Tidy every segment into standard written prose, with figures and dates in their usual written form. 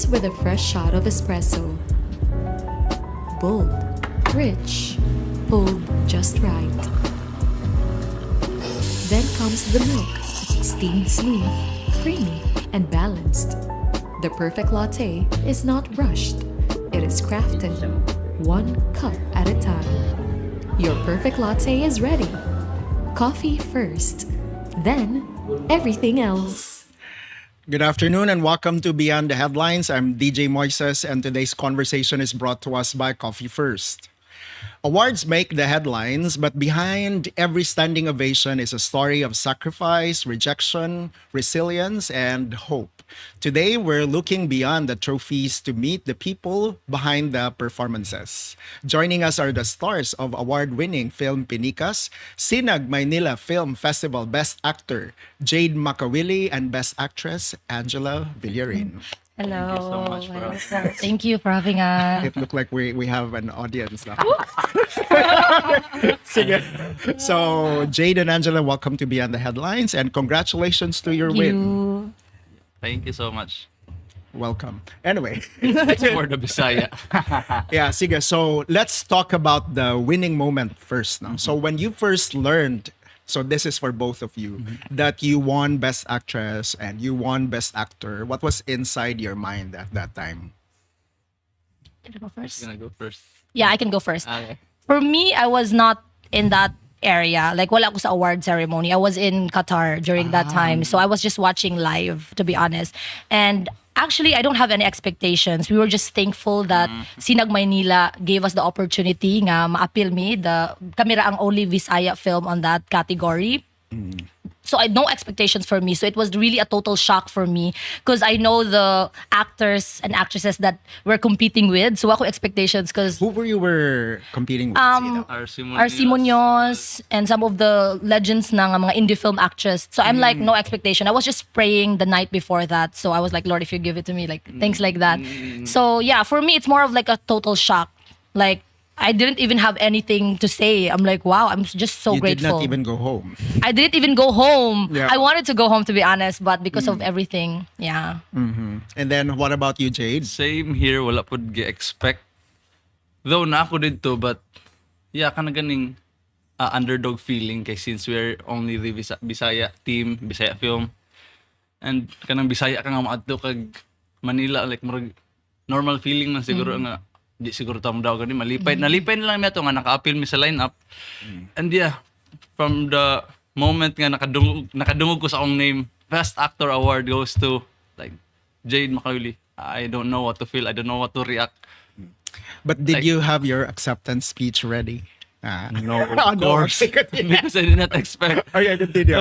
Starts with a fresh shot of espresso. Bold, rich, pulled just right. Then comes the milk, steamed smooth, creamy, and balanced. The perfect latte is not rushed. It is crafted, one cup at a time. Your perfect latte is ready. Coffee first, then everything else. Good afternoon and welcome to Beyond the Headlines. I'm DJ Moises and today's conversation is brought to us by Coffee First. Awards make the headlines, but behind every standing ovation is a story of sacrifice, rejection, resilience, and hope. Today, we're looking beyond the trophies to meet the people behind the performances. Joining us are the stars of award-winning film Pinikas, Sinag Maynila Film Festival Best Actor, Jade Makawili, and Best Actress, Angela Villarin. Hello. Thank you so much, bro. Thank you for having us. It looked like we have an audience now. Sige. So, Jade and Angela, welcome to Beyond the Headlines and congratulations to your win. Thank you so much. Welcome. Anyway, It's for the Bisaya. yeah, sige. So, let's talk about the winning moment first now. So, when you first learned, so this is for both of you, that you won Best Actress and you won Best Actor, what was inside your mind at that time? Can I go first? Gonna go first. Yeah, I can go first. Okay. For me, I was not in that area. Like, wala ako sa award ceremony. I was in Qatar during that time. So I was just watching live, to be honest. And actually, I don't have any expectations. We were just thankful that Sinag Maynila gave us the opportunity nga ma-appeal me. Kami ra ang only Visaya film on that category. So I had no expectations for me. So it was really a total shock for me because I know the actors and actresses that we're competing with. So ako expectations because Who were competing with? Sino? RC Munoz and some of the legends ng mga indie film actress. So I'm like, no expectation. I was just praying the night before that. So I was like, Lord, if you give it to me, like things like that. So yeah, for me, it's more of like a total shock. Like, I didn't even have anything to say. I'm like, wow, I'm just so You grateful. did not even go home. I didn't even go home. Yeah. I wanted to go home, to be honest, but because of everything, yeah. And then what about you, Jade? Same here, wala po gi-expect. Though na ako dito, but yeah, kana ganing underdog feeling kay since we're only the Bisaya team, Bisaya film. And kanang Bisaya ka nga maadto kag Manila, like marag normal feeling man siguro nga di siguro tamo daw gani malipay. Nalipay na lang nato nga naka-appeal mi sa lineup. And yeah, from the moment nga nakadungog ko sa akong name, Best Actor Award goes to like Jade Makawili. I don't know what to feel. I don't know what to react. But did Like- you have your acceptance speech ready? No, of Oh, no. course. Because I did not expect. Okay, continue.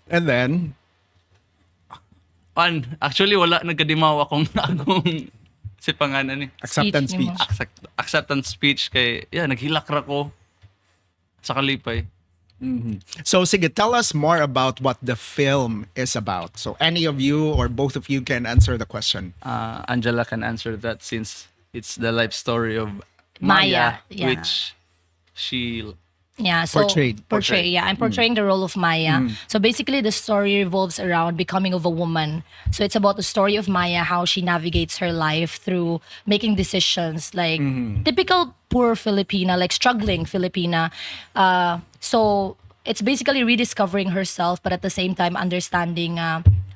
And then, Actually, wala nagkadimaw akong si pangalan ni. acceptance Speech speech. mo. Acceptance speech kay, yeah, naghilak ra ko sa kalipay. So, sige, tell us more about what the film is about. So, any of you or both of you can answer the question. Angela can answer that since it's the life story of Maya, Maya, yeah. which she Yeah, so Portrayed. Yeah, I'm portraying the role of Maya. So basically, the story revolves around becoming of a woman. So it's about the story of Maya, how she navigates her life through making decisions, like typical poor Filipina, like struggling Filipina. So it's basically rediscovering herself, but at the same time understanding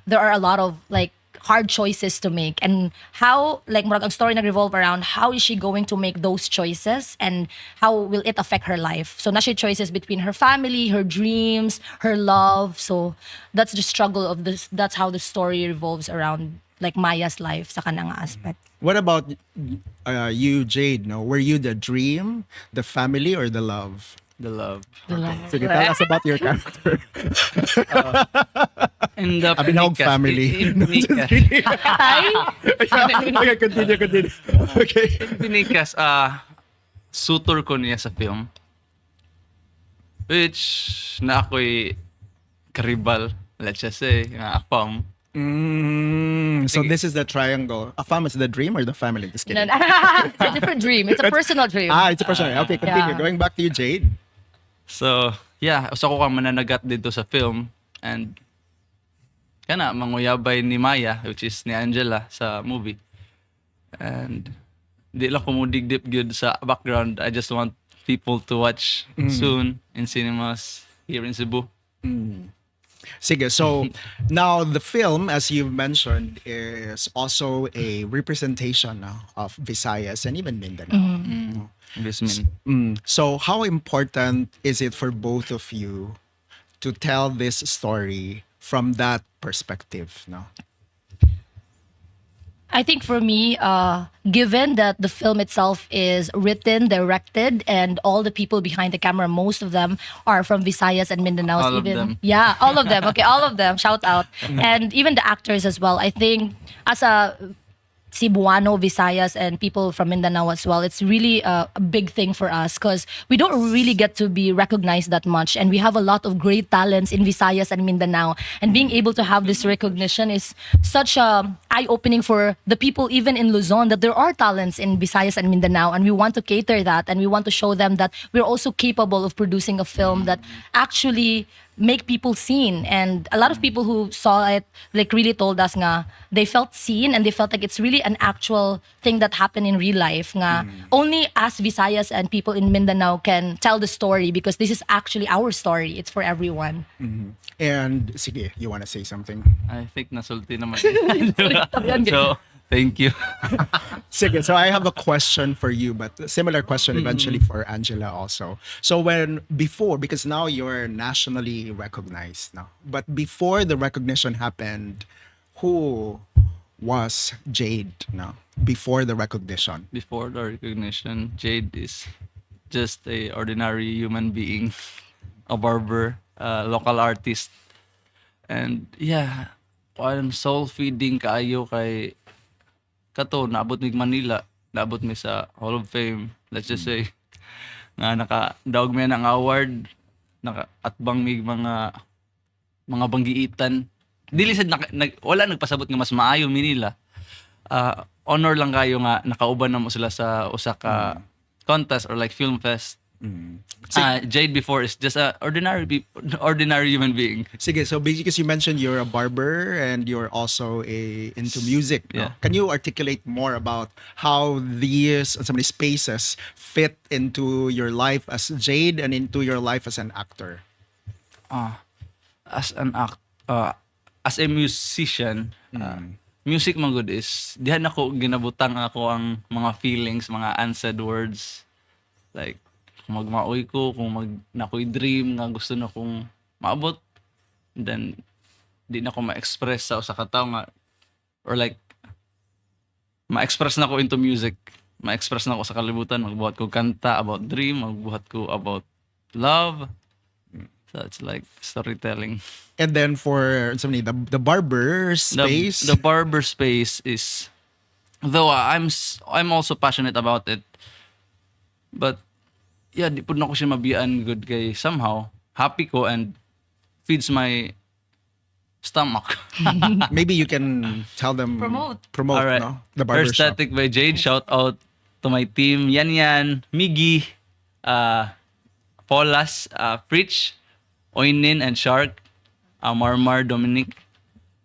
there are a lot of like hard choices to make, and how like murag ang story nag-revolve around how is she going to make those choices and how will it affect her life. So na siya choices between her family, her dreams, her love. So that's the struggle of this. That's how the story revolves around like Maya's life sa kanang aspect. What about you, Jade? No, were you the dream, the family, or the love? the love. Sige, tell us about your character. In the Abinawag Pinikas, family. In Pinikas. Okay, continue. Okay. In Pinikas, sutor ko niya sa film. Which, na ako'y karibal, let's just say, nga apam. So this is the triangle. A fam is the dream or the family? Just kidding. It's a different dream. It's a personal dream. It's a personal. Okay, continue. Yeah. Going back to you, Jade. So, yeah, usa ko kang mananagat dito sa film. And kana manguyabay ni Maya, which is ni Angela sa movie. And di lang ko mo dig deep good sa background. I just want people to watch soon in cinemas here in Cebu. Sige, so now the film, as you've mentioned, is also a representation of Visayas and even Mindanao. Investment. So how important is it for both of you to tell this story from that perspective? No? I think for me, given that the film itself is written, directed, and all the people behind the camera, most of them are from Visayas and Mindanao. All of them. Yeah, all of them. Okay, all of them. Shout out. And even the actors as well. I think as a Cebuano, Visayas, and people from Mindanao as well. It's really a big thing for us because we don't really get to be recognized that much. And we have a lot of great talents in Visayas and Mindanao. And being able to have this recognition is such a eye-opening for the people even in Luzon that there are talents in Visayas and Mindanao. And we want to cater that and we want to show them that we're also capable of producing a film that actually make people seen. And a lot of people who saw it like really told us nga they felt seen and they felt like it's really an actual thing that happened in real life nga only us Visayas and people in Mindanao can tell the story because this is actually our story. It's for everyone. And sige, you want to say something? I think nasulti naman. So, thank you. Sige, so I have a question for you, but a similar question eventually for Angela also. So before, because now you're nationally recognized now, but before the recognition happened, who was Jade now? Before the recognition? Before the recognition, Jade is just a ordinary human being, a barber, a local artist. And yeah, parang soul feeding kaayo kay kato naabot mi Manila, naabot mi sa Hall of Fame. Let's just say nga naka-daog mi ng award, naka-atbang mi mga banggiitan. Dili sad wala nagpasabot nga mas maayo mi nila. Honor lang kayo nga nakauban na mo sila sa usa ka contest or like film fest. Jade before is just a ordinary human being. Sige, so because you mentioned you're a barber and you're also into music. No? Yeah. Can you articulate more about how these some of these spaces fit into your life as Jade and into your life as an actor? As a musician, music man good is dihan ako ginabutang ako ang mga feelings, mga unsaid words, like kung magmaoy ko, kung nakoy dream nga gusto na kong maabot, then di na ko ma-express sa usa ka tawo nga, or like ma-express na ko into music, ma-express na ko sa kalibutan, magbuhat ko kanta about dream, magbuhat ko about love. So it's like storytelling. And then for the barber space. The barber space is, though I'm also passionate about it, but yeah, di po na ko siya mabiyaan good kay somehow happy ko and feeds my stomach. Maybe you can tell them promote All right. no? The barber shop. Aesthetic by Jade. Shout out to my team. Yan, Miggy, Polas, Fritch, Oinin, and Shark, Marmar, Dominic.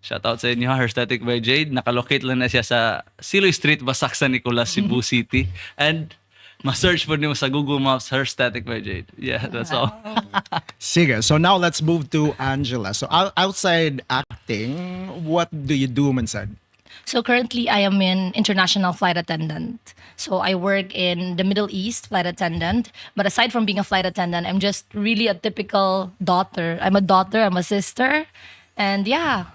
Shout out sa inyo. Aesthetic by Jade. Nakalocate lang na siya sa Siloy Street, Basak San Nicolas, Cebu City. And ma-search po niyo sa Google Maps, Aesthetic by Jade. Yeah, that's all. Sige, so now let's move to Angela. So outside acting, what do you do, Mansad? So currently I am an international flight attendant. So I work in the Middle East, flight attendant. But aside from being a flight attendant, I'm just really a typical daughter. I'm a daughter, I'm a sister. And yeah,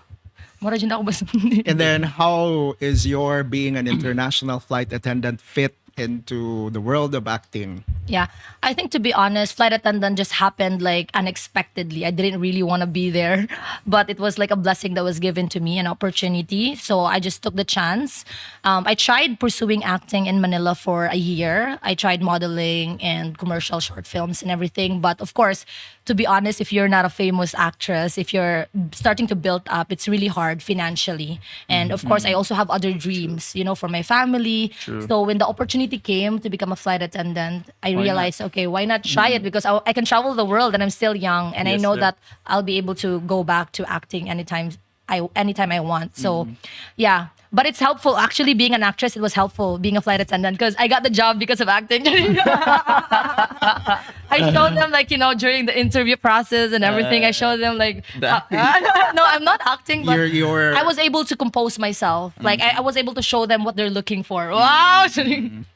mura dyan ako basta. And then how is your being an international flight attendant fit into the world of acting? Yeah, I think to be honest, flight attendant just happened like unexpectedly. I didn't really want to be there, but it was like a blessing that was given to me, an opportunity. So I just took the chance. I tried pursuing acting in Manila for a year. I tried modeling and commercial short films and everything. But of course, to be honest, if you're not a famous actress, if you're starting to build up, it's really hard financially. And of course, I also have other dreams, for my family. True. So when the opportunity came to become a flight attendant, I Why realized, okay, why not try it? Because I can travel the world and I'm still young. And I Yes, know sir. that I'll be able to go back to acting anytime anytime I want. So yeah. But it's helpful. Actually, being an actress, it was helpful being a flight attendant because I got the job because of acting. I showed them like, during the interview process and everything, I showed them like, The acting. no, I'm not acting, but You're I was able to compose myself. Like I was able to show them what they're looking for. Wow.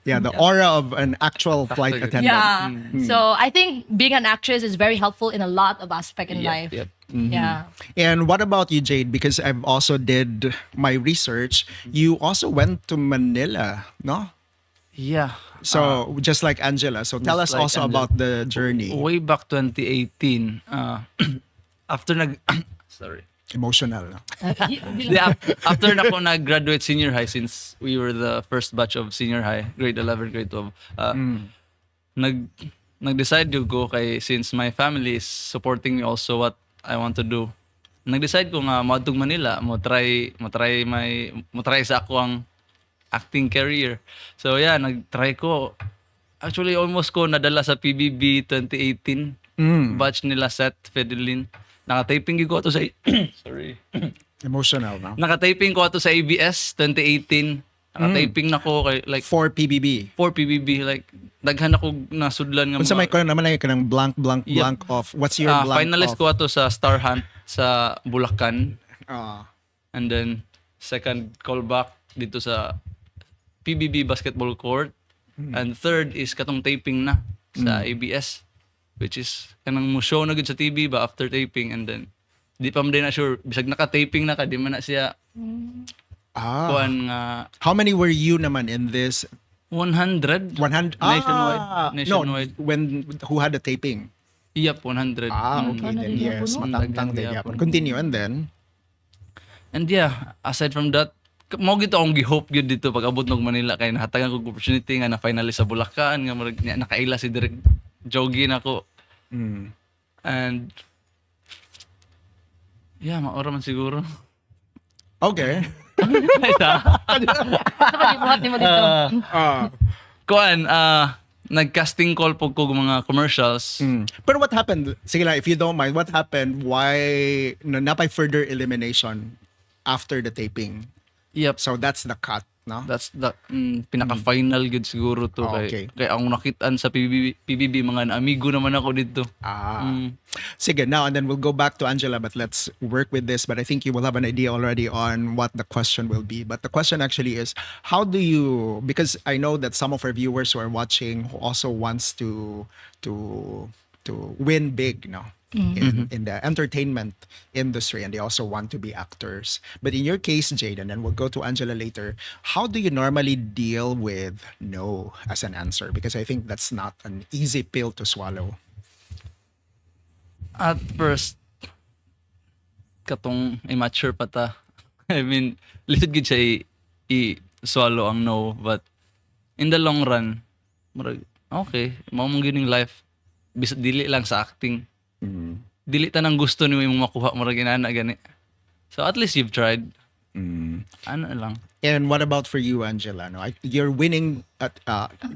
yeah, the aura of an actual flight Actually, attendant. Yeah. So I think being an actress is very helpful in a lot of aspect in life. Yep. Yeah. And what about you, Jade? Because I've also did my research. You also went to Manila, no? Yeah. So just like Angela. So tell us just like also Angela. about the journey. Way back 2018, after sorry. Emotional, no? Yeah, after na ako nag-graduate senior high, since we were the first batch of senior high, grade 11, grade 12, nag-decide to go kay, since my family is supporting me also what I want to do. Nag-decide ko nga maadtog Manila, mo try sa ako ang acting career. So yeah, nag-try ko. Actually, almost ko nadala sa PBB 2018. Batch nila Seth Fidelin. Naka-taping ko ato sa sorry. Emotional, no? Naka-taping ko ato sa ABS 2018. Naka-taping na ko kay like For PBB. 4 PBB, like daghan ako nasudlan nga Unsa may ko naman ay kanang blank off. What's your blank finalist off? ko ato sa Star Hunt sa Bulacan. Ah. And then second callback dito sa PBB basketball court. And third is katong taping na sa ABS, which is kanang mo show na gud sa TV ba after taping, and then di pa man din na sure bisag naka-taping na ka di man na siya kuan nga How many were you naman in this 100 100 nationwide. No, when who had the taping? Yep, 100. Okay, then yes, matangtang din yapon. Continue and then And yeah, aside from that, mo gito akong gihope gyud dito pag abot ng Manila kay nahatagan ko opportunity nga na finalist sa Bulacan nga nakaila si Direk Jogi na ko. And yeah, maora man siguro. okay. Buhat ni mo dito. Kuan, nag-casting call po ko mga commercials. But what happened? Sige lang, if you don't mind, what happened? Why napay further elimination after the taping? Yep. So that's the cut, no? That's the pinaka-final good siguro to Okay. kay ang nakitaan sa PBB mga amigo naman ako dito. Sige, now and then we'll go back to Angela, but let's work with this. But I think you will have an idea already on what the question will be. But the question actually is, how do you? Because I know that some of our viewers who are watching who also wants to win big, no? In the entertainment industry, and they also want to be actors. But in your case, Jade, and then we'll go to Angela later, how do you normally deal with no as an answer? Because I think that's not an easy pill to swallow. At first, katong immature pa ta. I mean, lisod gid siya i-swallow ang no, but in the long run, murag, okay, mao mong gining life. Bis dili lang sa acting. Dili tanang gusto ni mo makuha murag inana gani. So at least you've tried. Ano lang. And what about for you, Angela? No, you're winning.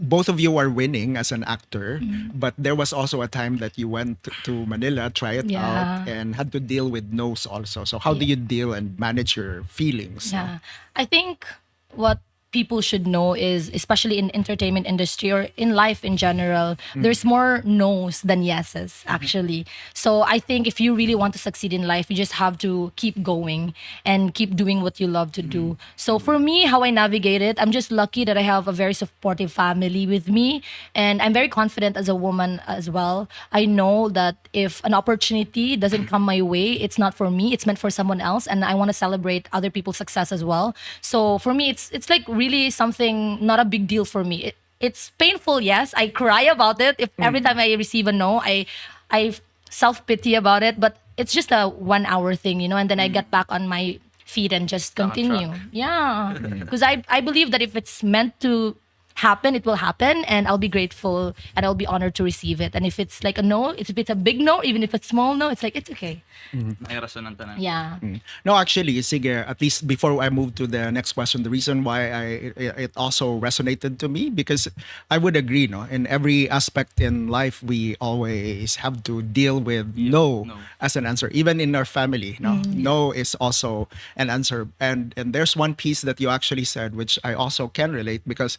Both of you are winning as an actor, but there was also a time that you went to Manila, try it out, and had to deal with no's also. So how do you deal and manage your feelings? Yeah. I think what people should know is, especially in entertainment industry or in life in general, there's more no's than yeses actually. So I think if you really want to succeed in life, you just have to keep going and keep doing what you love to do. So for me, how I navigate it, I'm just lucky that I have a very supportive family with me, and I'm very confident as a woman as well. I know that if an opportunity doesn't come my way, it's not for me, it's meant for someone else, and I want to celebrate other people's success as well. So for me, it's like really something not a big deal for me. It's painful, yes. I cry about it. If every time I receive a no, I self-pity about it, but it's just a 1 hour thing, and then I get back on my feet and just continue. Yeah. Because I believe that if it's meant to happen, it will happen, and I'll be grateful and I'll be honored to receive it. And if it's like a no, if it's a big no, even if it's small no, it's like it's okay. May rason ng tanan. Yeah. No, actually, sige, at least before I move to the next question, the reason why it also resonated to me, because I would agree, no, in every aspect in life, we always have to deal with no no. as an answer, even in our family, no, no is also an answer. And there's one piece that you actually said, which I also can relate, because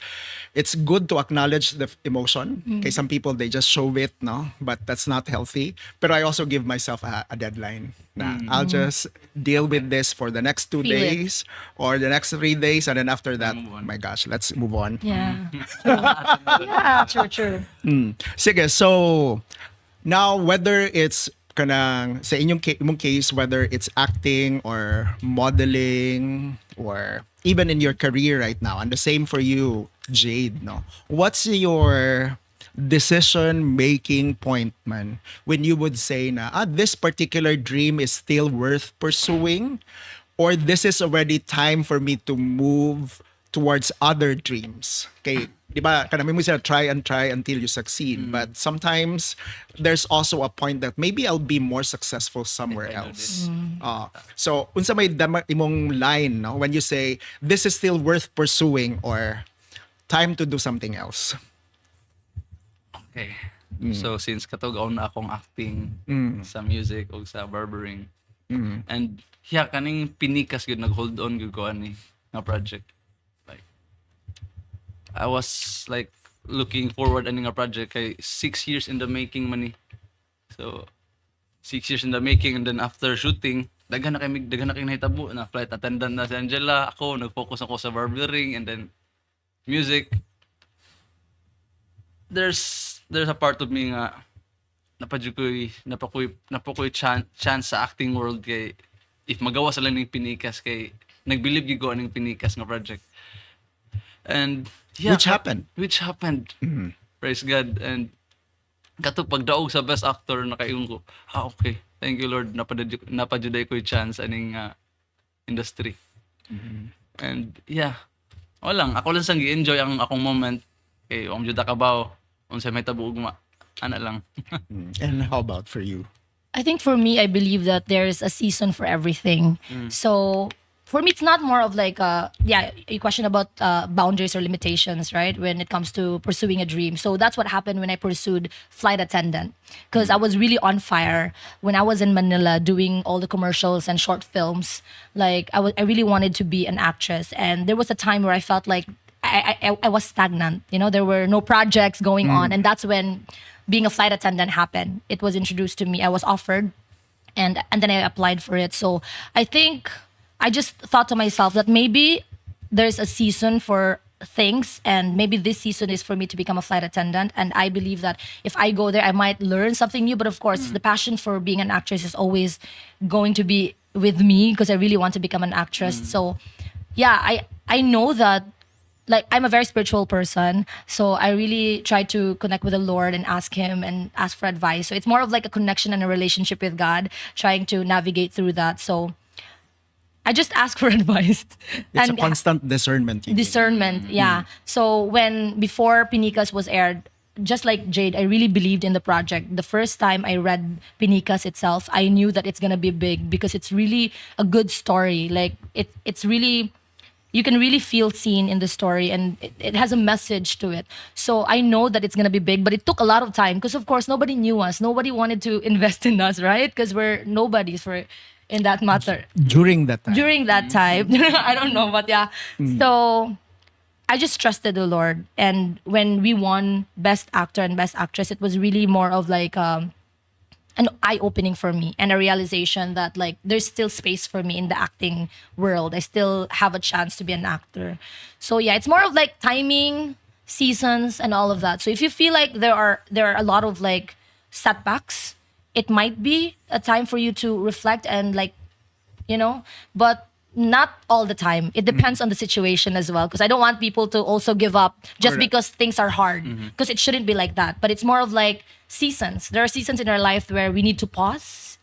it's good to acknowledge the emotion. Okay, some people, they just show it, no, but that's not healthy. But I also give myself a deadline. Nah, I'll just deal with this for the next 2 Feel it. days or the next 3 days, and then after that, Move on. my gosh, let's move on. Yeah. Yeah, true. Sige, so now whether it's kanang sa imong case, whether it's acting or modeling or even in your career right now, and the same for you, Jade, no, what's your decision making point, man, when you would say na this particular dream is still worth pursuing, or this is already time for me to move towards other dreams? Okay, di ba, kanami mo sila try and try until you succeed, but sometimes there's also a point that maybe I'll be more successful somewhere I know else. So unsa may imong line, no, when you say this is still worth pursuing or time to do something else? Okay. So since katugaw na akong acting sa music o sa barbering. And kaning Pinikas gyud nag-hold on gyud ko ani nga project. Like I was like looking forward ani nga project kay 6 years in the making man ni. So 6 years in the making, and then after shooting, daghan na kay nahitabo na flight attendant na si Angela, ako nag-focus ako sa barbering and then music. There's a part of me nga napakoy chance sa acting world, kay if magawa sila ning Pinikas, kay nagbilib gyud ko ning Pinikas nga project. And Which happened. Praise God. And kato pagdaog sa best actor, nakaingon ko, okay, thank you Lord, napajuday ko yung chance aning industry. And walang ako lang sang gi-enjoy ang akong moment, kay om jud kabaw unsay may tabuog ana lang. And how about for you? I think for me, I believe that there's a season for everything. So for me, it's not more of like, you question about boundaries or limitations, right? When it comes to pursuing a dream. So that's what happened when I pursued flight attendant. Because I was really on fire when I was in Manila doing all the commercials and short films. Like I really wanted to be an actress. And there was a time where I felt like I was stagnant. You know, there were no projects going on. And that's when being a flight attendant happened. It was introduced to me. I was offered, and then I applied for it. So I think I just thought to myself that maybe there's a season for things, and maybe this season is for me to become a flight attendant. And I believe that if I go there, I might learn something new. But of course, the passion for being an actress is always going to be with me, because I really want to become an actress. So I know that, like, I'm a very spiritual person, so I really try to connect with the Lord and ask Him and ask for advice. So it's more of like a connection and a relationship with God, trying to navigate through that. So I just ask for advice. It's a constant discernment. Discernment, yeah. So before Pinikas was aired, just like Jade, I really believed in the project. The first time I read Pinikas itself, I knew that it's gonna be big, because it's really a good story. Like it's really, you can really feel seen in the story, and it has a message to it. So I know that it's gonna be big, but it took a lot of time, because of course nobody knew us. Nobody wanted to invest in us, right? Because we're nobodies in that matter. During that time. During that time. I don't know, but yeah. So I just trusted the Lord. And when we won Best Actor and Best Actress, it was really more of like an eye-opening for me, and a realization that like there's still space for me in the acting world. I still have a chance to be an actor. So yeah, it's more of like timing, seasons, and all of that. So if you feel like there are a lot of like setbacks, it might be a time for you to reflect and like, but not all the time. It depends on the situation as well, because I don't want people to also give up just because things are hard, because it shouldn't be like that. But it's more of like seasons. There are seasons in our life where we need to pause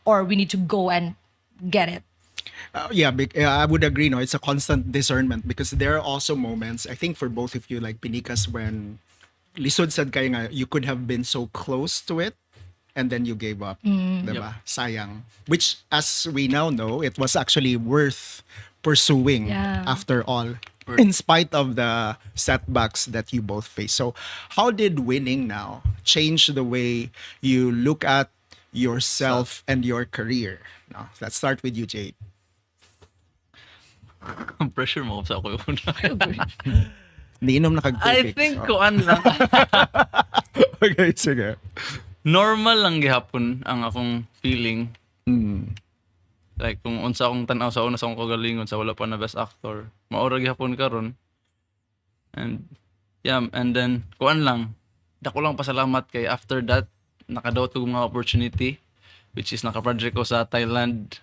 or we need to go and get it. I would agree. No, it's a constant discernment because there are also moments. I think for both of you, like Pinikas, when lisod sad kayo nga, you could have been so close to it, and then you gave up. Diba? Sayang. Which, as we now know, it was actually worth pursuing Yeah. after all, in spite of the setbacks that you both face. So, how did winning now change the way you look at yourself and your career? Now, let's start with you, Jade. Ang pressure mo sa ako yun. Niinom na I kag-tubig. think So. kuan lang. Okay, sige. Normal lang gihapon ang akong feeling. Mm. Like kung unsa akong tan-aw sa una sa akong kagalingon sa wala pa na best actor, maura gihapon karon. And and then kuan lang. Dako lang pasalamat kay after that nakadaot ko mga opportunity which is naka-project ko sa Thailand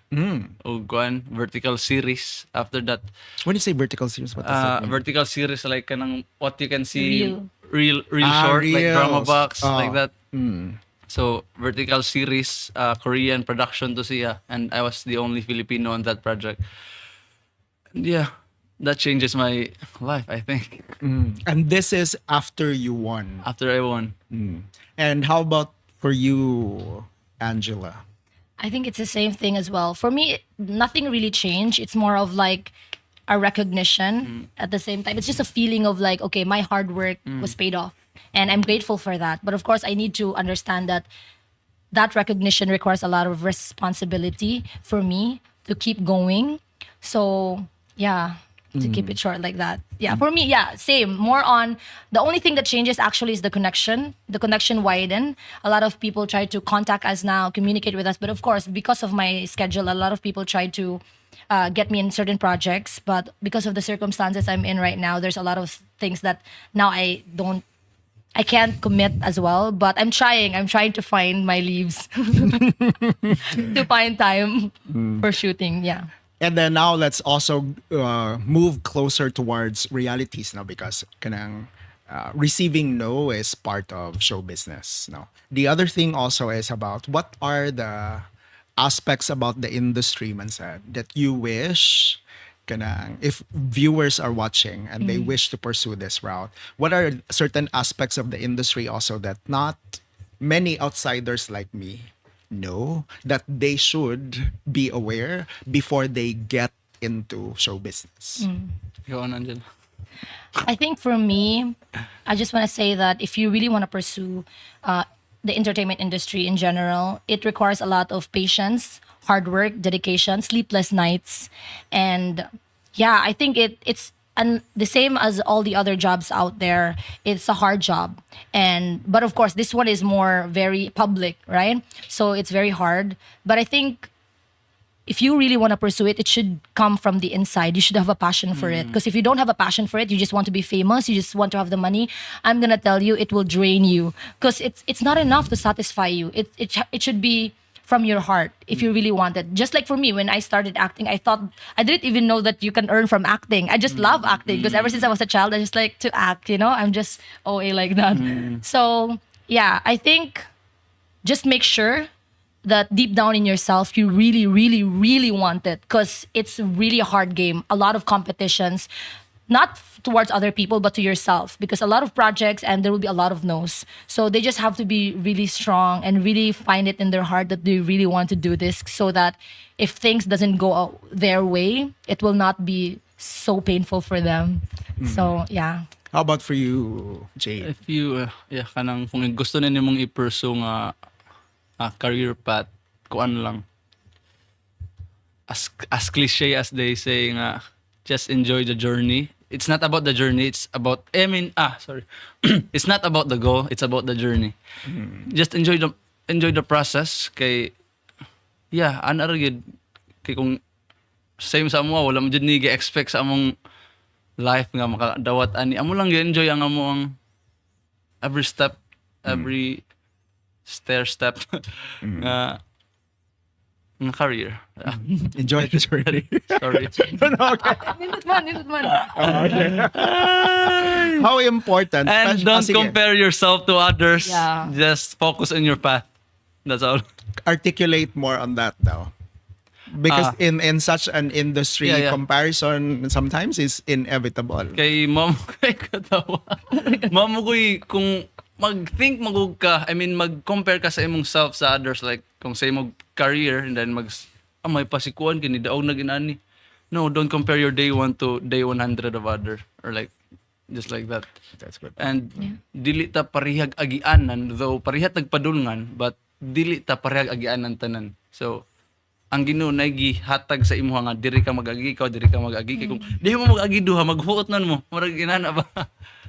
o kuan vertical series after that. When you say vertical series, what does that mean? Vertical series like kanang what you can see real short like reels. drama box Oh. like that. Mm. So vertical series, Korean production to siya, and I was the only Filipino on that project. And yeah, that changes my life, I think. And this is after you won. After I won, And how about for you, Angela? I think it's the same thing as well. For me, nothing really changed. It's more of like a recognition at the same time. It's just a feeling of like, okay, my hard work was paid off. And I'm grateful for that. But of course, I need to understand that that recognition requires a lot of responsibility for me to keep going. So, yeah, to keep it short like that. Yeah, for me, yeah, same. More on the only thing that changes actually is the connection. The connection widen. A lot of people try to contact us now, communicate with us. But of course, because of my schedule, a lot of people try to get me in certain projects. But because of the circumstances I'm in right now, there's a lot of things that now I can't commit as well, but I'm trying. I'm trying to find my leaves to find time for shooting. Yeah. And then now let's also move closer towards realities now because kanang receiving no is part of show business. No, the other thing also is about what are the aspects about the industry, man said, that you wish kanang if viewers are watching and they wish to pursue this route, what are certain aspects of the industry also that not many outsiders like me know that they should be aware before they get into show business? go on, Angel. I think for me, I just want to say that if you really want to pursue the entertainment industry in general, it requires a lot of patience, hard work, dedication, sleepless nights, and yeah, I think it's and the same as all the other jobs out there. It's a hard job, but of course this one is more very public, right? So it's very hard. But I think if you really want to pursue it, it should come from the inside. You should have a passion for it. Because if you don't have a passion for it, you just want to be famous, you just want to have the money, I'm gonna tell you, it will drain you. Because it's not enough to satisfy you. It should be from your heart if you really want it. Just like for me, when I started acting, I thought, I didn't even know that you can earn from acting. I just love acting because ever since I was a child, I just like to act, I'm just OA like that. So yeah, I think just make sure that deep down in yourself, you really, really, really want it because it's really a hard game. A lot of competitions, not towards other people, but to yourself because a lot of projects and there will be a lot of no's. So they just have to be really strong and really find it in their heart that they really want to do this so that if things doesn't go their way, it will not be so painful for them. So, yeah. How about for you, Jade? If you, kanang kung gusto na nimong i-pursue nga career path, kuan lang. As cliche as they say nga, just enjoy the journey. It's not about the journey, it's about, it's not about the goal, it's about the journey. Just enjoy the process kay, ana ra gyud kay kung same sa amo, wala mo jud ni gi-expect sa among life nga makadawat ani. Amo lang gi-enjoy ang among every step, every step nga career. Enjoy the journey. Sorry. Nindot man. How important? And don't sige. compare yourself to others. Yeah. Just focus on your path. That's all. Articulate more on that now. Because in such an industry, Yeah, yeah. comparison sometimes is inevitable. Kay mom kay katawa. Mom ko kung mag-think magug ka, I mean mag-compare ka sa imong self sa others, like kung sa imong career, and then may pasikuan kini daog na ginani. No, don't compare your day 1 to day 100 of other, or like just like that. That's good. And dili ta parihag agianan, though parihat nagpadulngan, but dili ta parihag agianan tanan. So ang Ginoo nay gihatag sa imo nga diri ka mag-agi, ikaw diri ka mag-agi. Kay kung di mo mag-agi duha, maghuot nan mo, murag inana ba?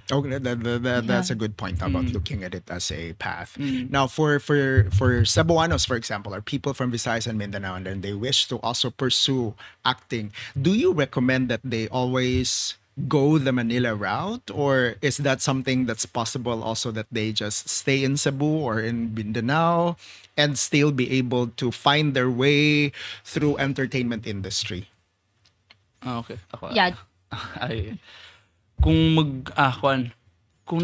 Okay, that's a good point about looking at it as a path. Now, for Cebuanos, for example, or people from Visayas and Mindanao, and then they wish to also pursue acting, do you recommend that they always go the Manila route, or is that something that's possible also that they just stay in Cebu or in Mindanao and still be able to find their way through entertainment industry? Okay. Ako. Yeah. Ay kung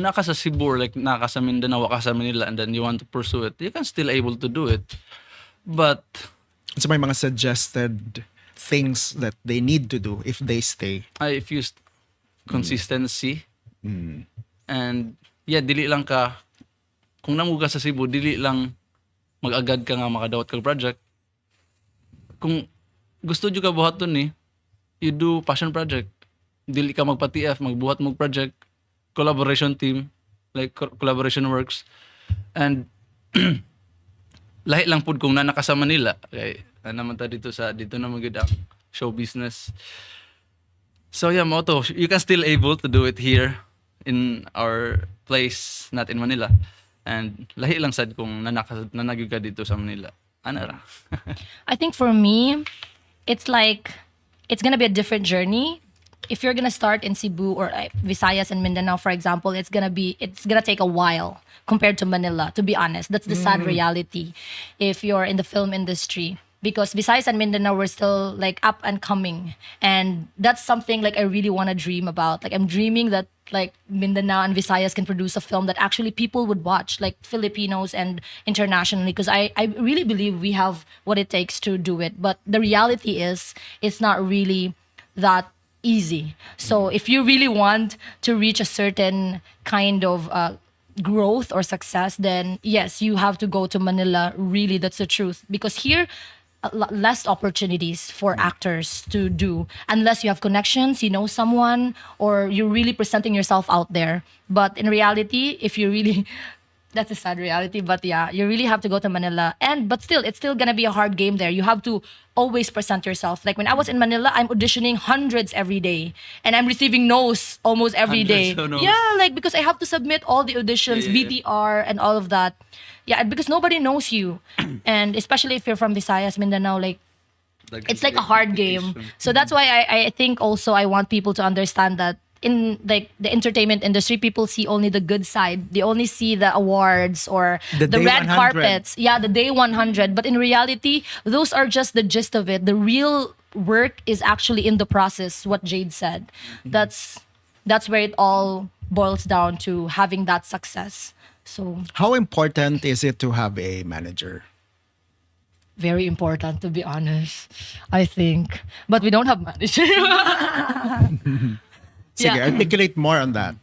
naka sa Cebu, or like naka sa Mindanao, ka sa Manila, and then you want to pursue it, you can still able to do it. But So may mga suggested things that they need to do if they stay. if you consistency, and dili lang ka, kung namuga sa Cebu, dili lang mag-agad ka nga makadawat kag project. Kung gusto jud ka buhaton you do passion project. Dili ka magpa-TF, magbuhat mong project, collaboration team, like collaboration works. And lahi lang pud kung nanaka sa Manila, kay naman ta dito na magud ang show business. So yeah, moto, you can still able to do it here in our place, not in Manila. And lahi lang sad kung nanagyo ka dito sa Manila. Ana ra. I think for me, it's gonna be a different journey. If you're gonna start in Cebu or Visayas and Mindanao, for example, it's gonna take a while compared to Manila. To be honest, that's the sad reality. If you're in the film industry, because Visayas and Mindanao were still like up and coming, and that's something like I really want to dream about. Like I'm dreaming that like Mindanao and Visayas can produce a film that actually people would watch, like Filipinos and internationally, because I really believe we have what it takes to do it. But the reality is, it's not really that easy. So if you really want to reach a certain kind of growth or success, then yes, you have to go to Manila. Really, that's the truth. Because here, less opportunities for actors to do unless you have connections, you know someone, or you're really presenting yourself out there. But in reality, if you really that's a sad reality, but yeah, you really have to go to Manila. But still, it's still gonna be a hard game there. You have to always present yourself. Like when I was in Manila, I'm auditioning hundreds every day, and I'm receiving no's almost every day. Hundreds of no's. Yeah, like because I have to submit all the auditions, Yeah. VTR, and all of that. Yeah, because nobody knows you, and especially if you're from Visayas, Mindanao, like it's like a hard game. So that's why I think also I want people to understand that in like the entertainment industry, people see only the good side. They only see the awards or The the day red 100. carpets. Yeah, the day 100. But in reality, those are just the gist of it. The real work is actually in the process, what Jade said. That's where it all boils down to having that success. So How important is it to have a manager? very important, to be honest, I think. But we don't have manager. Sige, Yeah. articulate more on that.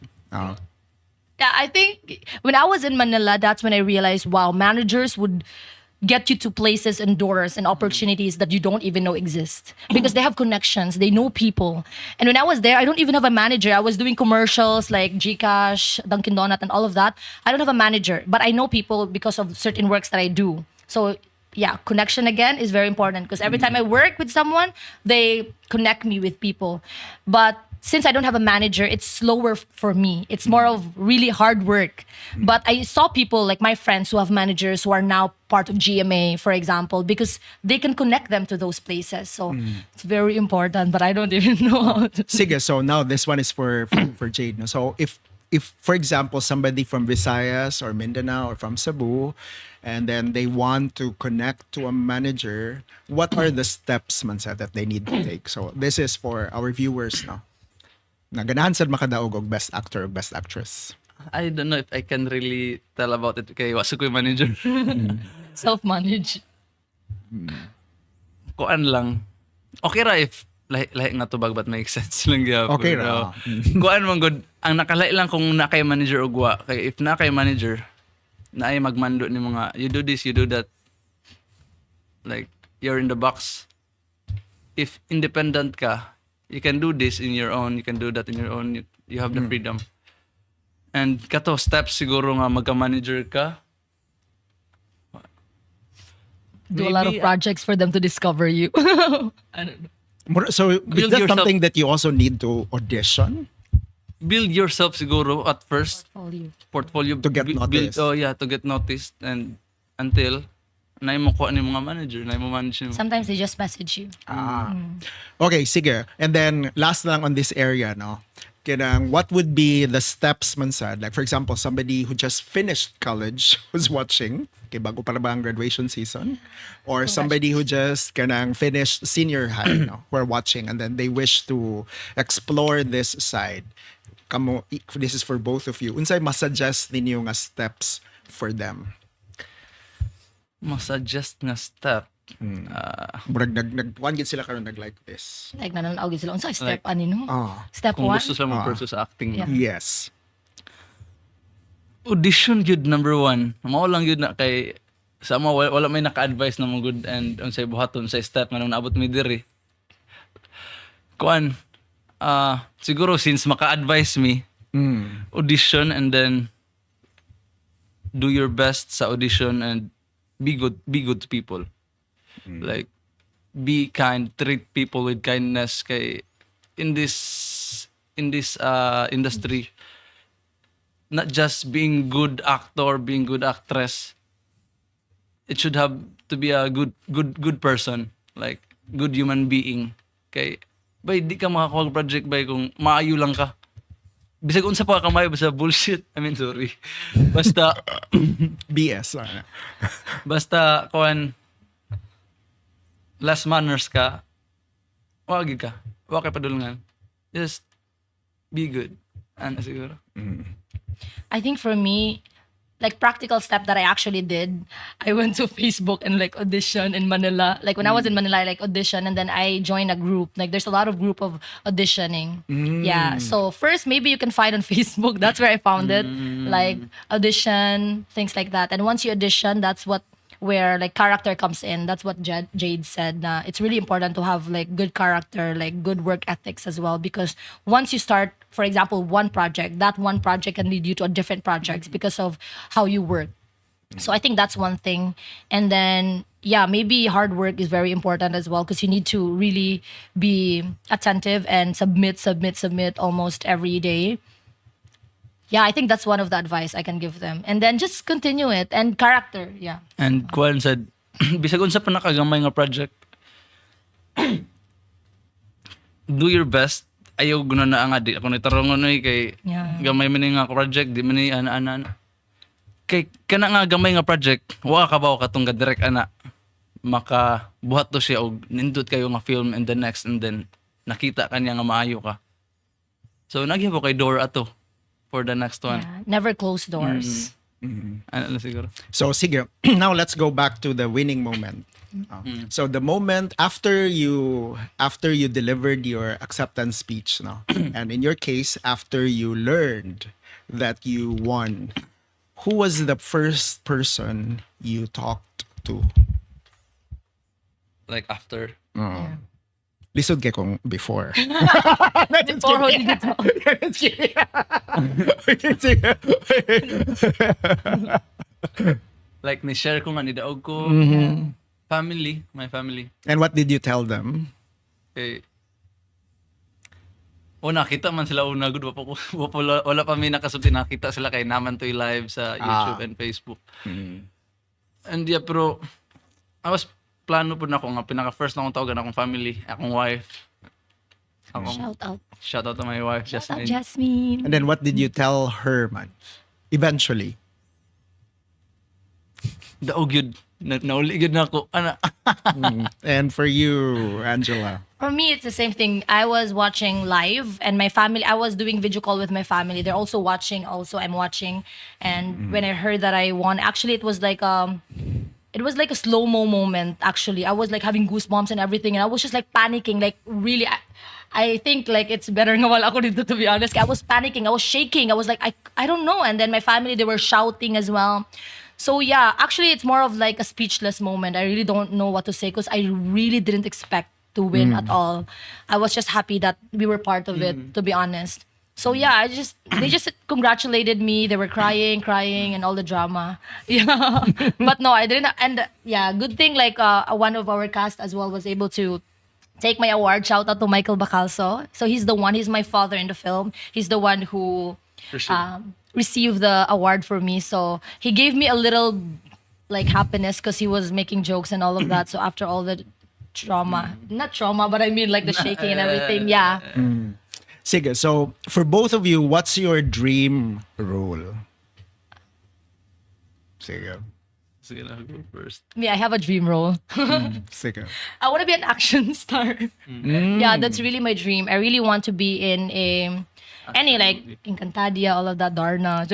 Yeah, I think when I was in Manila, that's when I realized, wow, managers would get you to places and doors and opportunities that you don't even know exist because they have connections, they know people. And when I was there, I don't even have a manager. I was doing commercials like Gcash, Dunkin' Donut, and all of that. I don't have a manager, but I know people because of certain works that I do. So yeah, connection again is very important because every time I work with someone, they connect me with people. But since I don't have a manager, it's slower for me. It's more of really hard work. But I saw people like my friends who have managers who are now part of GMA, for example, because they can connect them to those places. So it's very important, but I don't even know how to. Sige, so now this one is for Jade. No? So if for example somebody from Visayas or Mindanao or from Cebu, and then they want to connect to a manager, what are the steps man sa that they need to take? So this is for our viewers now. Naganahan sad makadaog og best actor or best actress. I don't know if I can really tell about it kay wasu ko yung manager. Self-manage. kuan lang. Okay ra if lahi nga tubag but make sense lang gyapon. Okay ra. Kuan man good ang nakalahi lang kung na kay manager og wa kay if na kay manager na ay magmando ni mga you do this, you do that. Like you're in the box. If independent ka, you can do this in your own, you can do that in your own. You have the freedom. And kato steps siguro nga magka-manager ka. Do a lot of Maybe, projects for them to discover you. I don't know. So is Build that yourself- something that you also need to audition? Build yourself siguro at first. Portfolio To get noticed. To get noticed and until na mo kuha ni mga manager, na mo manage mo. Sometimes they just message you. Okay, sige. And then last lang on this area, no. Kinang what would be the steps man sad? Like for example, somebody who just finished college who's watching, kay bago pa ba ang graduation season, or somebody who just kanang finished senior high, no, who are watching and then they wish to explore this side. Kamo, this is for both of you. Unsay masuggest ninyo nga steps for them? Masuggest nga step. Murag one gid sila karon nag like this. Like nananaw gid sila. Unsa step Like, ani no? Step Kung 1. gusto sa mga pursue sa acting. Yeah. Yes. Audition yun number 1. Mao lang yun na kay sa mga wala may naka-advise na mga good and unsay buhaton sa step nga nung naabot mi diri. Kuan siguro since maka-advise me audition and then do your best sa audition and be good to people. Like be kind, treat people with kindness kay in this industry not just being good actor, being good actress. It should have to be a good person, like good human being. Kay bay di ka makakuha og project bay kung maayo lang ka. Bisag unsa pa ka maayo basta bullshit. I mean sorry. Basta BS. basta kuan last manners ka. Wag ka. Wa kay padulungan. Just be good. Ano siguro? I think for me, like practical step that I actually did, I went to Facebook and like audition in Manila. Like when I was in Manila, I like audition and then I joined a group. Like there's a lot of group of auditioning. Yeah. So first maybe you can find on Facebook. That's where I found it. Like audition, things like that. And once you audition, that's where like character comes in. That's what Jade said. Na it's really important to have like good character, like good work ethics as well. Because once you start, for example, one project, that one project can lead you to a different projects because of how you work. So I think that's one thing. And then, yeah, maybe hard work is very important as well because you need to really be attentive and submit almost every day. Yeah, I think that's one of the advice I can give them. And then just continue it. And character, yeah. And kuan said bisag unsa pa nakagamay nga project do your best. Ayaw guna na nga di ako nitarongon kay Yeah. gamay man nga project di man ni ana kay kana nga gamay nga project wa ka ba katong direct ana maka buhat to siya og nindot kayo nga film and the next and then nakita kanya nga maayo ka. So nagyabo kay door ato for the next one. Yeah. Never close doors. Ano siguro? So sige, now let's go back to the winning moment. So the moment after you delivered your acceptance speech, no, and in your case after you learned that you won, who was the first person you talked to? Like after Lisod kay kong before. Before holding it up. like ni share ko nga ni daog ko family, my family. And what did you tell them? Eh, nakita man sila una good wala pa may nakasulti nakita sila kay naman to'y live sa YouTube and Facebook. And yeah, pero I was plano po na ako nga pinaka first na akong tawagan akong family, akong wife. Shout out to my wife, Shout out, Jasmine. Jasmine. And then what did you tell her, man? Eventually. Daog yun. Nauli yun na ako. Ana. And for you, Angela. For me, it's the same thing. I was watching live and my family, I was doing video call with my family. They're also watching. Also, I'm watching. And when I heard that I won, actually, it was like, it was like a slow-mo moment, actually. I was like having goosebumps and everything, and I was just like panicking, like really. I think like it's better nga wala ako dito, to be honest. I was panicking, I was shaking, I was like, I don't know. And then my family, they were shouting as well. So yeah, actually it's more of like a speechless moment. I really don't know what to say because I really didn't expect to win at all. I was just happy that we were part of it, to be honest. So yeah, they just congratulated me. They were crying, and all the drama. Yeah, but no, I didn't. And yeah, good thing like one of our cast as well was able to take my award. Shout out to Michael Bacalso. So he's the one. He's my father in the film. He's the one who received the award for me. So he gave me a little like happiness because he was making jokes and all of that. So after all the trauma, not trauma, but I mean like the shaking and everything. Yeah. Sige, so for both of you, what's your dream role? Sige. Sige na, go first. Me, I have a dream role. Sige. I want to be an action star. Yeah, that's really my dream. I really want to be in any like Encantadia, all of that, Darna.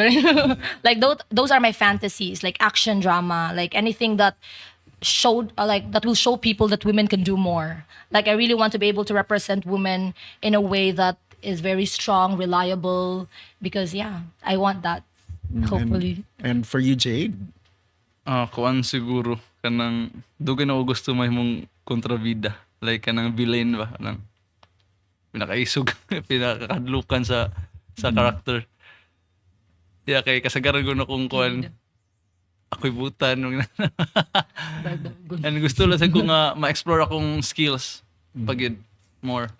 Like those are my fantasies, like action drama, like anything that showed like that will show people that women can do more. Like I really want to be able to represent women in a way that is very strong, reliable, because yeah, I want that. Hopefully. And for you, Jade? Kuan siguro kanang dugay na ko gusto may mong kontrabida, like kanang villain ba, kanang pinakaisog, pinakakadlukan sa character. Yeah, kay kasagaran ko na kung kuan ako'y butan. And gusto lang sa ko nga ma-explore akong skills pagid more.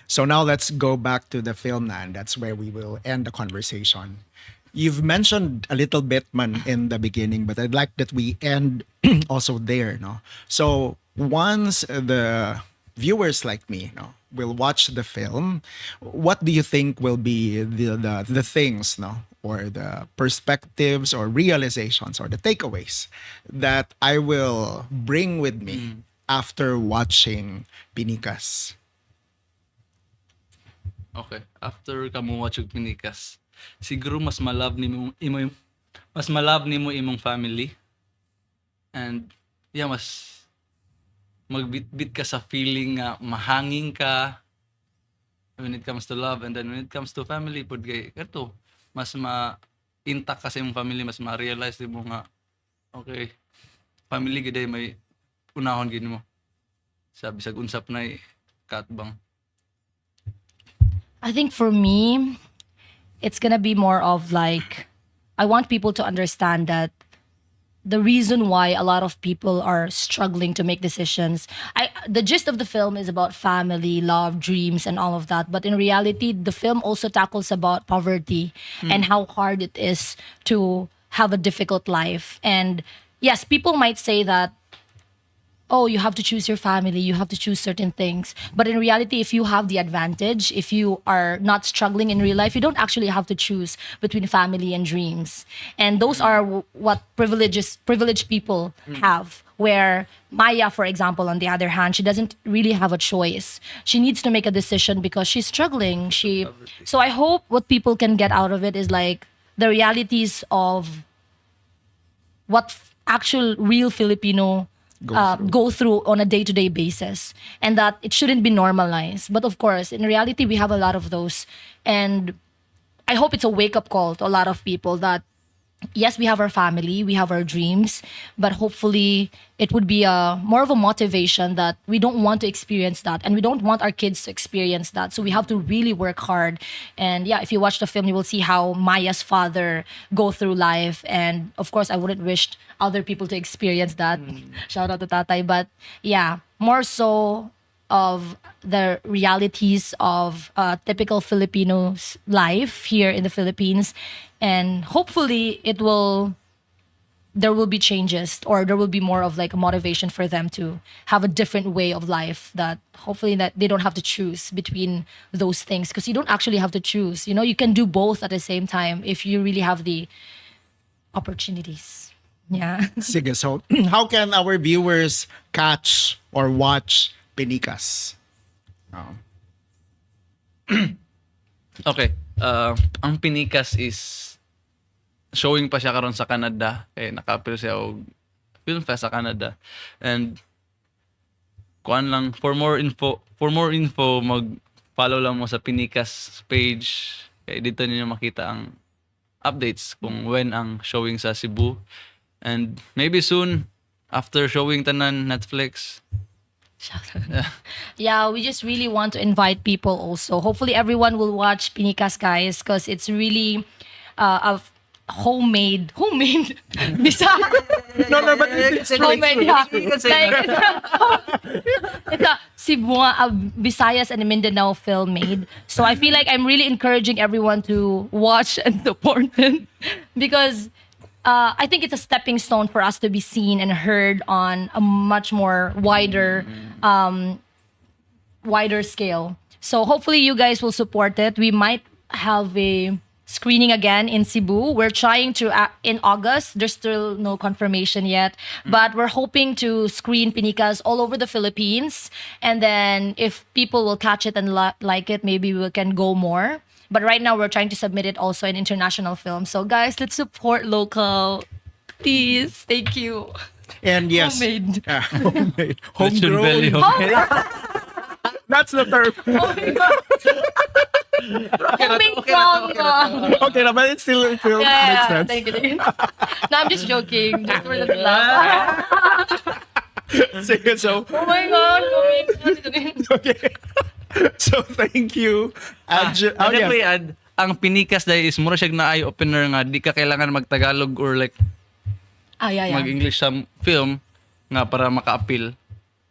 So now let's go back to the film na, and that's where we will end the conversation. You've mentioned a little bit man in the beginning, but I'd like that we end also there, no? So once the viewers like me, no, will watch the film, what do you think will be the things, no, or the perspectives or realizations or the takeaways that I will bring with me after watching Pinikas? Okay, after ka mo watch og Pinikas, siguro mas malove nimo imong family. And yeah, mas magbitbit ka sa feeling nga mahanging ka when it comes to love, and then when it comes to family pud kay kato mas ma-intact ka sa imong family, mas ma-realize mo nga okay, family gid ay may unahon gid mo sa bisag unsap na katbang. I think for me, it's gonna be more of like, I want people to understand that the reason why a lot of people are struggling to make decisions. The gist of the film is about family, love, dreams, and all of that. But in reality, the film also tackles about poverty and how hard it is to have a difficult life. And yes, people might say that, oh, you have to choose your family, you have to choose certain things. But in reality, if you have the advantage, if you are not struggling in real life, you don't actually have to choose between family and dreams. And those are what privileged people have. Where Maya, for example, on the other hand, she doesn't really have a choice. She needs to make a decision because she's struggling. So I hope what people can get out of it is like the realities of what actual real Filipino go through on a day-to-day basis, and that it shouldn't be normalized. But of course, in reality, we have a lot of those. And I hope it's a wake-up call to a lot of people that yes, we have our family, we have our dreams, but hopefully it would be more of a motivation that we don't want to experience that, and we don't want our kids to experience that. So we have to really work hard. And yeah, if you watch the film, you will see how Maya's father go through life. And of course, I wouldn't wish other people to experience that. Shout out to Tatay. But yeah, more so of the realities of typical Filipinos' life here in the Philippines. And hopefully there will be changes, or there will be more of like a motivation for them to have a different way of life, that hopefully that they don't have to choose between those things, because you don't actually have to choose. You know, you can do both at the same time if you really have the opportunities. Yeah. Sige, so how can our viewers catch or watch Pinikas? Okay. Ang Pinikas is showing pa siya karon sa Canada, kay nakapil siya og film fest sa Canada. And kuan lang, for more info, mag-follow lang mo sa Pinikas page. Kaya dito niyo makita ang updates kung when ang showing sa Cebu. And maybe soon, after showing tanan Netflix. Yeah, we just really want to invite people also. Hopefully everyone will watch Pinikas, guys, because it's really a homemade Bisa. No, but it's Homemade, yeah. Like, it's a Cebu, a Visayas and Mindanao film made. So I feel like I'm really encouraging everyone to watch and support it because I think it's a stepping stone for us to be seen and heard on a much more wider scale. So hopefully you guys will support it. We might have a screening again in Cebu. We're trying to in August. There's still no confirmation yet, but we're hoping to screen Pinikas all over the Philippines. And then if people will catch it and like it, maybe we can go more. But right now we're trying to submit it also in international film. So guys, let's support local. Please. Thank you. And yes, Homemade. homemade. Lechon belly, Homegrown. That's the term. Oh my God. Homemade from Okay, but it still makes sense. Thank you. No, I'm just joking. Just for the laugh. Sige, so, Oh my God. Homemade. okay. So, thank you. Ano ko i-add, ang Pinikas dahil is mura siya na eye-opener nga, di ka kailangan mag-Tagalog or like Yeah. mag-English sa film nga para maka-appeal.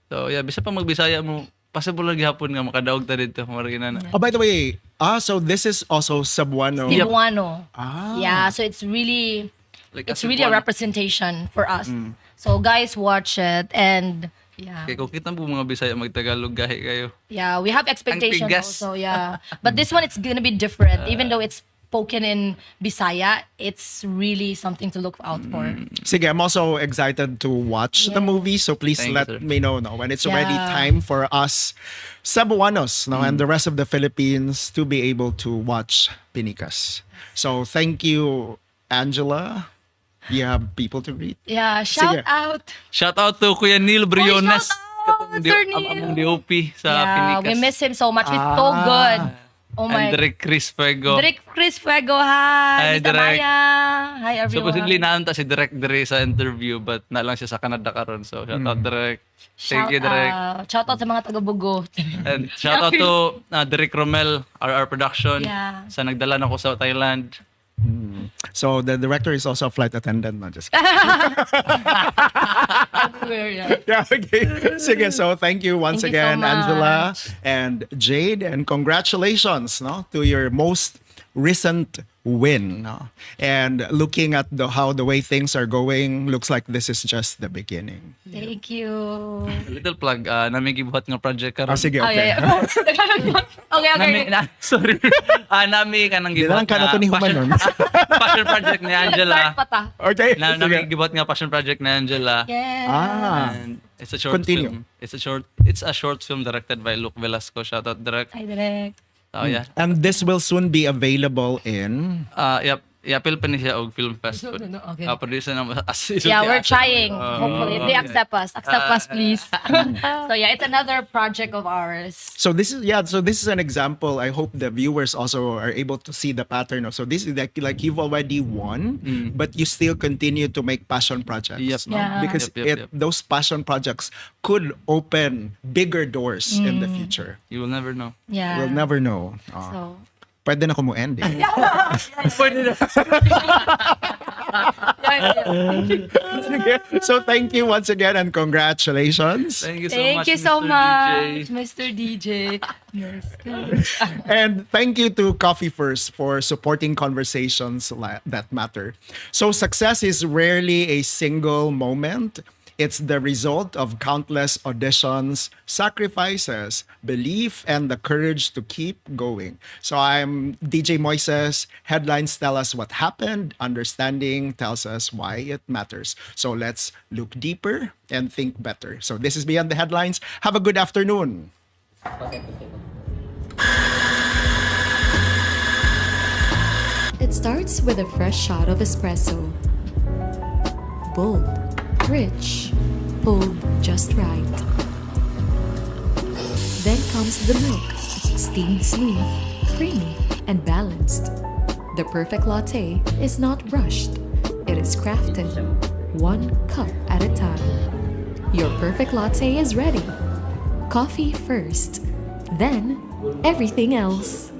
So, yeah, bisa pa mag-Bisaya mo, possible lang gihapon nga makadaog ta dito, maragina na. Oh, by the way, so this is also Cebuano. Cebuano. Ah. Yeah, so it's really Like it's really a representation for us. So guys, watch it and yeah. Kaya kung kita mo mga Bisaya mag-Tagalog, gahi kayo. Yeah, we have expectations Ang tigas. also, yeah. But this one, it's gonna be different. Even though it's spoken in Bisaya, it's really something to look out for. Sige, I'm also excited to watch the movie. So please Thank you, let sir. me know no, when it's already Yeah. time for us Cebuanos no, and the rest of the Philippines to be able to watch Pinikas. So thank you, Angela. You have people to greet. Yeah, shout Sige. out. Shout out to Kuya Neil Briones. shout out, Sir Neil. Among DOP sa Yeah, Pinikas. we miss him so much. It's so good. Oh my. And Direk Chris Fuego. Direk Chris Fuego, hi. Hi, Mr. Direk. Maya. Hi, everyone. Supposedly naanta si Direk Dre sa interview but na lang siya sa Canada karon. So shout out Direk. Thank you Direk. Shout out sa mga taga-Bugo. And shout out to Direk Romel, RR Production. Yeah. Sa nagdala na ko sa Thailand. So the director is also a flight attendant. No, just Everywhere, yeah. yeah, okay. Sige, so thank you once Thank you so again, Angela much. and Jade, and congratulations no, to your most recent win. No? And looking at how the way things are going, looks like this is just the beginning. Thank you. A little plug, namin gibuhat nga project karon. Sige, Oh, okay. yeah, yeah. okay. Sorry. Nami kanang Di na lang gibuhat ka na to ni Human nun. passion project ni Angela. Start pa ta. Okay, Nami sige. gibuhat nga passion project ni Angela. Yeah. Ah, And it's a short Continue. film. It's a short film directed by Luke Velasco. Shout out direct. Hi, Direk. Oh yeah. and this will soon be available in... Yep. I-appeal pa ni siya og film fest. No, okay. Producer na Yeah, we're trying. Hopefully, if they accept us, please. So yeah, it's another project of ours. So this is an example. I hope the viewers also are able to see the pattern. So this is like you've already won, but you still continue to make passion projects. Yep. No? Yeah. Because Yep. those passion projects could open bigger doors in the future. You will never know. Yeah. We'll never know. So Pwede na ko mo end eh. So thank you once again and congratulations. Thank you so thank much, you so Mr. much, DJ. Mr. DJ. And thank you to Coffee First for supporting conversations that matter. So success is rarely a single moment. It's the result of countless auditions, sacrifices, belief, and the courage to keep going. So I'm DJ Moises. Headlines tell us what happened. Understanding tells us why it matters. So let's look deeper and think better. So this is Beyond the Headlines. Have a good afternoon. It starts with a fresh shot of espresso. Bold, Rich, pulled just right. Then comes the milk, steamed smooth, creamy, and balanced. The perfect latte is not rushed. It is crafted, one cup at a time. Your perfect latte is ready. Coffee first, then everything else.